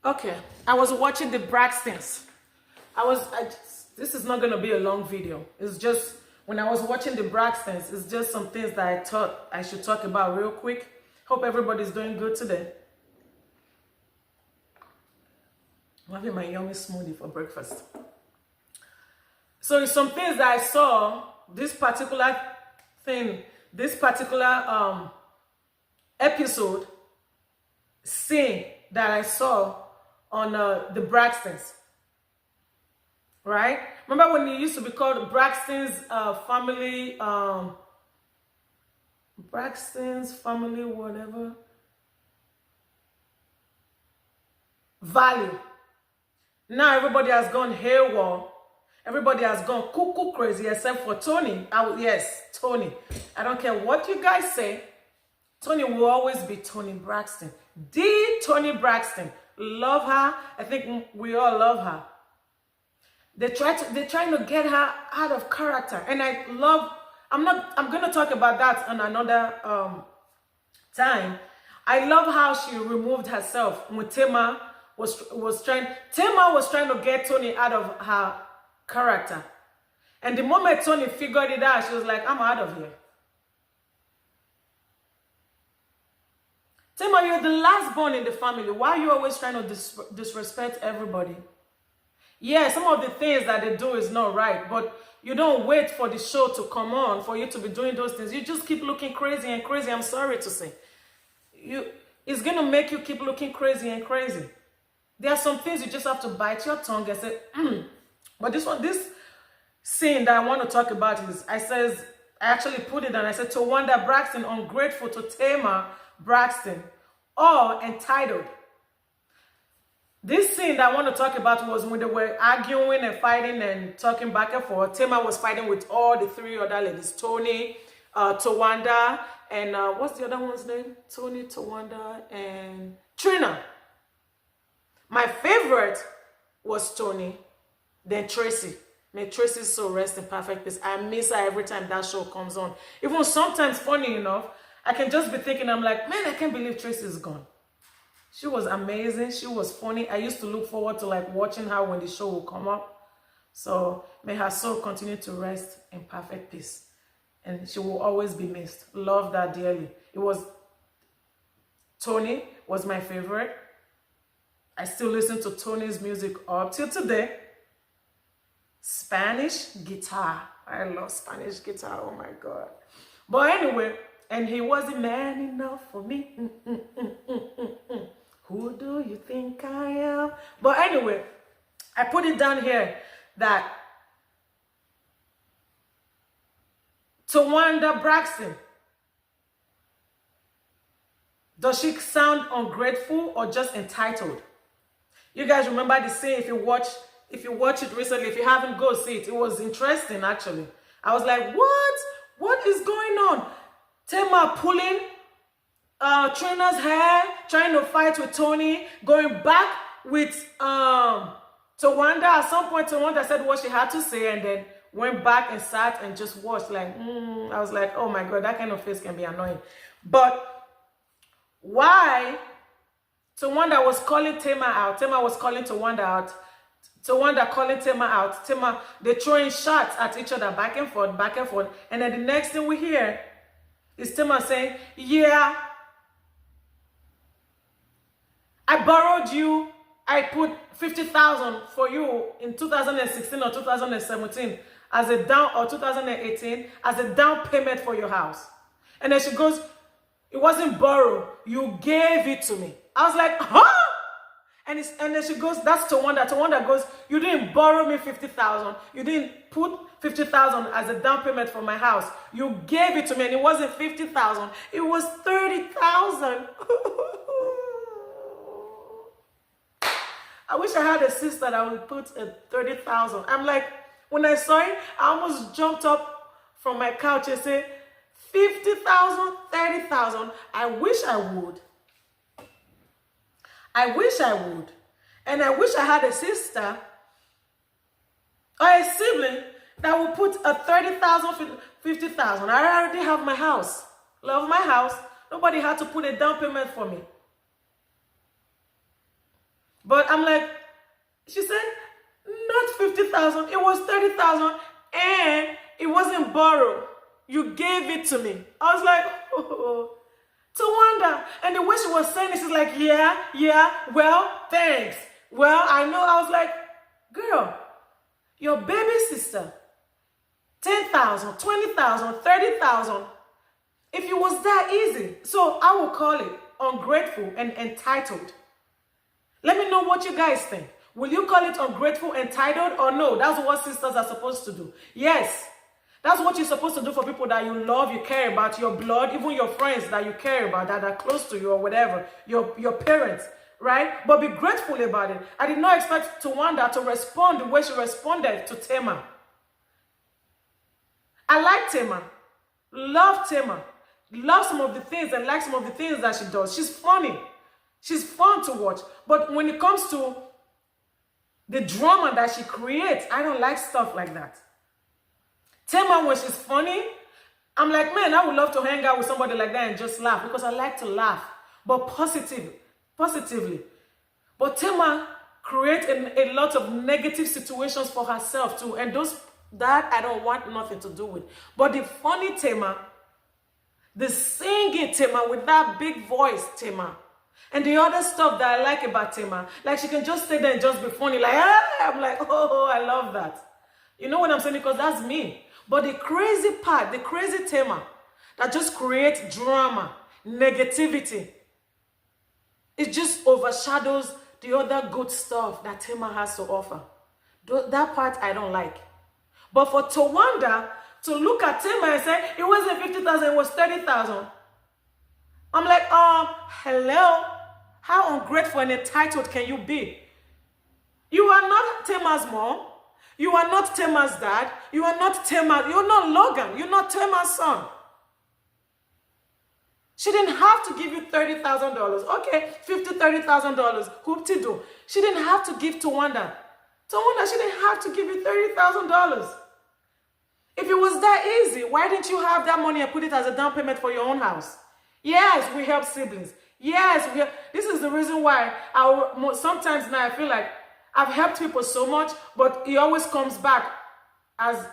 Okay, I was watching the Braxtons. This is not going to be a long video. It's just, when I was watching the Braxtons, it's just some things that I thought I should talk about real quick. Hope everybody's doing good today. I'm having my yummy smoothie for breakfast. So it's some things that I saw, this particular thing, this particular episode, scene that I saw on the Braxtons, right? Remember when it used to be called Braxton's family, Braxton's family, whatever, value. Now everybody has gone haywire. Everybody has gone cuckoo crazy except for Tony. Yes, Tony. I don't care what you guys say. Tony will always be Tony Braxton. The Tony Braxton. Love her. I think we all love her. They're trying to get her out of character. And I'm going to talk about that on another time. I love how she removed herself when Tamar was trying to get Tony out of her character. And the moment Tony figured it out, she was like, I'm out of here. Tamar, you're the last born in the family. Why are you always trying to disrespect everybody? Yeah, some of the things that they do is not right, but you don't wait for the show to come on for you to be doing those things. You just keep looking crazy and crazy. I'm sorry to say. It's going to make you keep looking crazy and crazy. There are some things you just have to bite your tongue and say, But this scene that I want to talk about is, I actually put it down. I said, Towanda Braxton, ungrateful to Tamar Braxton, all entitled. This scene that I want to talk about was when they were arguing and fighting and talking back and forth. Tamar was fighting with all the three other ladies, Tony, Towanda, and what's the other one's name? Tony, Towanda, and Trina. My favorite was Tony, then Tracy. May Tracy so rest in perfect peace. I miss her every time that show comes on. Even sometimes, funny enough, I can just be thinking, I'm like, man, I can't believe Tracy is gone. She was amazing. She was funny. I used to look forward to like watching her when the show will come up. So may her soul continue to rest in perfect peace. And she will always be missed. Love that dearly. Tony was my favorite. I still listen to Tony's music up till today. Spanish guitar. I love Spanish guitar. Oh my God. But anyway, and he wasn't man enough for me. Who do you think I am? But anyway, I put it down here that Towanda Braxton, does she sound ungrateful or just entitled? You guys remember the scene? If you watch it recently, if you haven't, go see it. It was interesting, actually. I was like, what is going on? Tamar pulling Trina's hair, trying to fight with Tony, going back with Towanda. At some point, Towanda said what she had to say and then went back and sat and just watched. Like, I was like, oh my God, that kind of face can be annoying. But why Towanda was calling Tamar out? Tamar was calling Towanda out. Towanda calling Tamar out. Tamar, they're throwing shots at each other, back and forth, back and forth. And then the next thing we hear is Tamar saying, yeah, I borrowed you. I put 50,000 for you in 2016 or 2017 as a down, or 2018 as a down payment for your house. And then she goes, it wasn't borrowed. You gave it to me. I was like, huh? And then she goes, that's Towanda. Towanda goes, you didn't borrow me 50,000. You didn't put 50,000 as a down payment for my house. You gave it to me, and it wasn't 50,000. It was 30,000. I wish I had a sister that would put a 30,000. I'm like, when I saw it, I almost jumped up from my couch and said, 50,000, 30,000. I wish I would. I wish I would. And I wish I had a sister or a sibling that would put a 30,000, 50,000. I already have my house. Love my house. Nobody had to put a down payment for me. But I'm like, she said, not 50,000, it was 30,000, and it wasn't borrowed. You gave it to me. I was like, oh, Towanda. And the way she was saying it, she's like, yeah, well, thanks. Well, I know. I was like, girl, your baby sister, 10,000, 20,000, 30,000. If it was that easy, so I will call it ungrateful and entitled. Let me know what you guys think. Will you call it ungrateful, entitled, or no? That's what sisters are supposed to do. Yes, that's what you're supposed to do for people that you love, you care about, your blood, even your friends that you care about, that are close to you or whatever, your parents, right? But be grateful about it. I did not expect Towanda to respond the way she responded to Tamar. I like Tamar, love Tamar, love some of the things and like some of the things that she does. She's funny. She's fun to watch. But when it comes to the drama that she creates, I don't like stuff like that. Tamar, when she's funny, I'm like, man, I would love to hang out with somebody like that and just laugh, because I like to laugh, but positively. But Tamar creates a lot of negative situations for herself too, and that I don't want nothing to do with. But the funny Tamar, the singing Tamar with that big voice Tamar, and the other stuff that I like about Tamar, like she can just stay there and just be funny, like, I'm like, oh, I love that. You know what I'm saying? Because that's me. But the crazy part, the crazy Tamar that just creates drama, negativity, it just overshadows the other good stuff that Tamar has to offer. That part I don't like. But for Towanda to look at Tamar and say, it wasn't 50,000, it was 30,000. I'm like, hello? How ungrateful and entitled can you be? You are not Tamar's mom. You are not Tamar's dad. You are not Tamar. You're not Logan. You're not Tamar's son. She didn't have to give you $30,000. Okay, $50,000, $30,000. Hoop-de-doo. She didn't have to give Towanda. Towanda, she didn't have to give you $30,000. If it was that easy, why didn't you have that money and put it as a down payment for your own house? Yes, we help siblings. Yes, this is the reason why sometimes now I feel like I've helped people so much, but it always comes back as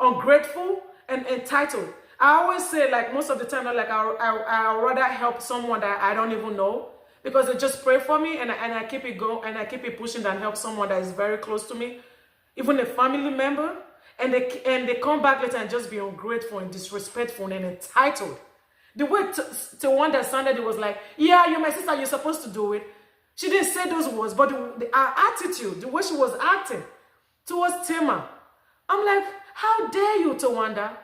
ungrateful and entitled. I always say, like, most of the time, like, I'd rather help someone that I don't even know, because they just pray for me, and I keep it going, and I keep it pushing, than help someone that is very close to me, even a family member, and they come back later and just be ungrateful and disrespectful and entitled. The way Towanda sounded, it was like, yeah, you're my sister, you're supposed to do it. She didn't say those words, but her attitude, the way she was acting towards Tamar, I'm like, how dare you, Towanda?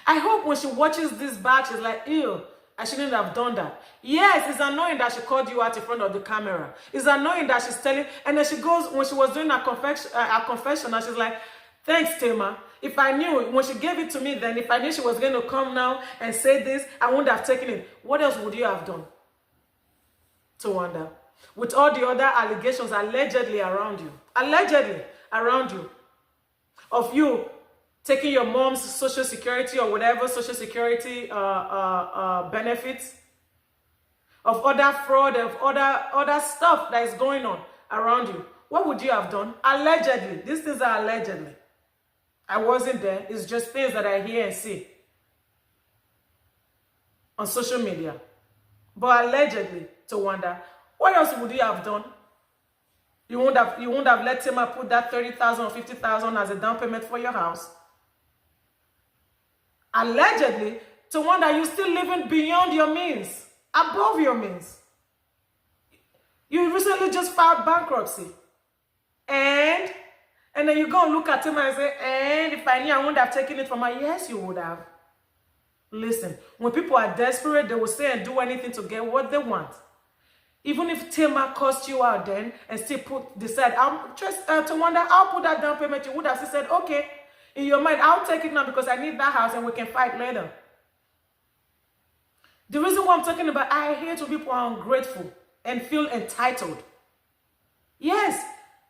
I hope when she watches this back, she's like, ew, I shouldn't have done that. Yes, it's annoying that she called you out in front of the camera. It's annoying that she's telling, and then she goes, when she was doing her confession, and she's like, thanks, Tamar. If I knew, when she gave it to me, then if I knew she was going to come now and say this, I wouldn't have taken it. What else would you have done, Towanda? With all the other allegations allegedly around you, of you taking your mom's social security or whatever social security benefits, of other fraud, of other stuff that is going on around you. What would you have done? Allegedly. These things are allegedly. I wasn't there. It's just things that I hear and see on social media. But allegedly, Towanda, what else would you have done? You won't have let Tamar put that 30,000 or 50,000 as a down payment for your house. Allegedly, Towanda, you're still living beyond your means, above your means. You recently just filed bankruptcy. And then you go and look at him and say, and if I knew, I wouldn't have taken it from her. Yes, you would have. Listen, when people are desperate, they will say and do anything to get what they want. Even if Tamar cost you out then and still decide, Towanda, I'll put that down payment, you would have said, okay, in your mind, I'll take it now because I need that house and we can fight later. The reason why I'm talking about, I hate when people are ungrateful and feel entitled. Yes,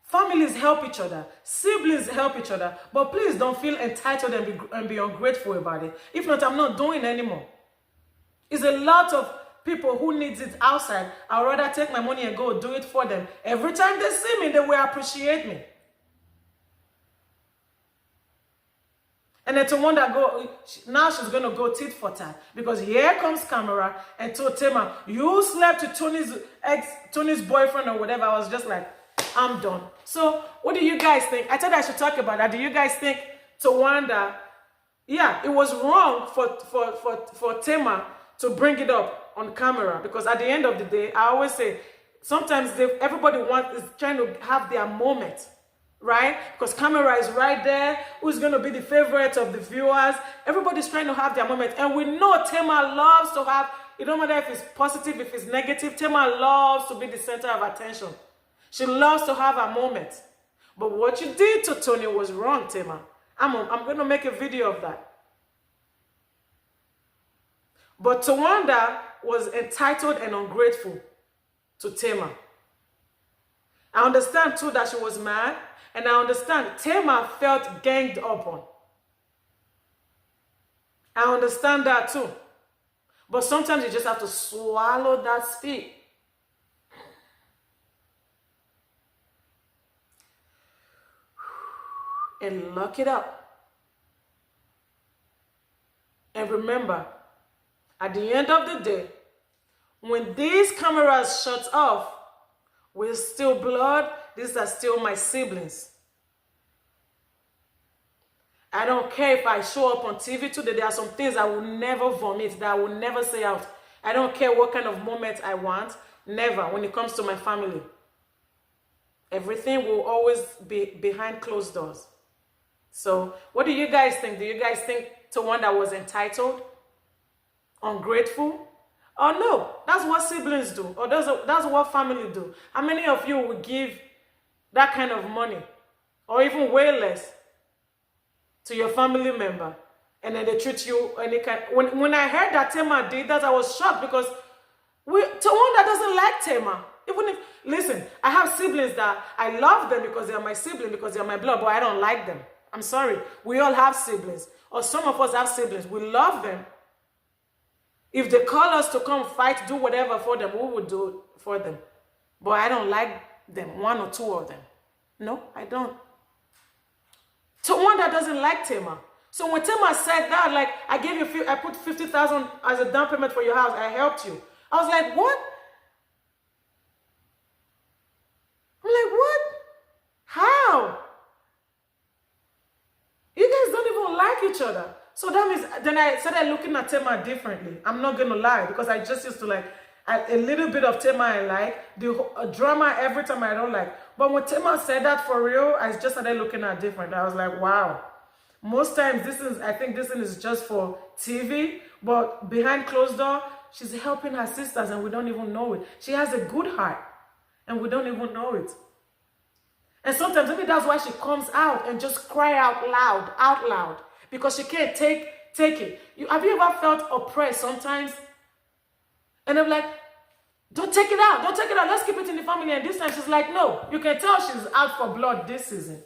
families help each other, siblings help each other, but please don't feel entitled and be ungrateful about it. If not, I'm not doing it anymore. It's a lot of people who needs it outside, I'd rather take my money and go do it for them. Every time they see me, they will appreciate me. And then Towanda now she's going to go tit for tat. Because here comes Tamar and told Tamar, you slept with Tony's boyfriend or whatever. I was just like, I'm done. So what do you guys think? I thought I should talk about that. Do you guys think Towanda, yeah, it was wrong for Tamar to bring it up on camera? Because at the end of the day, I always say, sometimes everybody is trying to have their moment. Right? Because camera is right there. Who's going to be the favorite of the viewers? Everybody's trying to have their moment. And we know Tamar loves to have, it don't matter if it's positive, if it's negative, Tamar loves to be the center of attention. She loves to have a moment. But what you did to Tony was wrong, Tamar. I'm going to make a video of that. But Towanda was entitled and ungrateful to Tamar. I understand too that she was mad. And I understand Tamar felt ganged up on. I understand that too. But sometimes you just have to swallow that spit. And lock it up. And remember, at the end of the day, when these cameras shut off, we're still blood. These are still my siblings. I don't care if I show up on TV today. There are some things I will never vomit, that I will never say out. I don't care what kind of moment I want. Never, when it comes to my family. Everything will always be behind closed doors. So, what do you guys think? Do you guys think Towanda was entitled? Ungrateful? Oh no, that's what siblings do. Or that's what family do. How many of you would give that kind of money? Or even way less to your family member? And then they treat you any kind. When I heard that Tamar did that, I was shocked because Towanda doesn't like Tamar. Even if, listen, I have siblings that I love them because they are my siblings, because they are my blood, but I don't like them. I'm sorry. We all have siblings. Or some of us have siblings. We love them. If they call us to come fight, do whatever for them, we would do it for them. But I don't like them, one or two of them. No, I don't. Towanda doesn't like Tamar. So when Tamar said that, like, I put 50,000 as a down payment for your house, I helped you. I was like, what? I'm like, what? How? You guys don't even like each other. So that means, then I started looking at Tamar differently. I'm not going to lie, because I just used to like, a little bit of Tamar I like, the drama every time I don't like. But when Tamar said that for real, I just started looking at different. I was like, wow. Most times I think this is just for TV, but behind closed door, she's helping her sisters and we don't even know it. She has a good heart and we don't even know it. And sometimes maybe that's why she comes out and just cry out loud, because she can't take it. Have you ever felt oppressed sometimes? And I'm like, don't take it out, let's keep it in the family. And this time she's like, no, you can tell she's out for blood this season.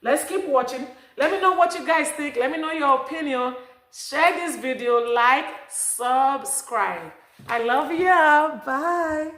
Let's keep watching. Let me know what you guys think. Let me know your opinion. Share this video, like, subscribe. I love you. Bye.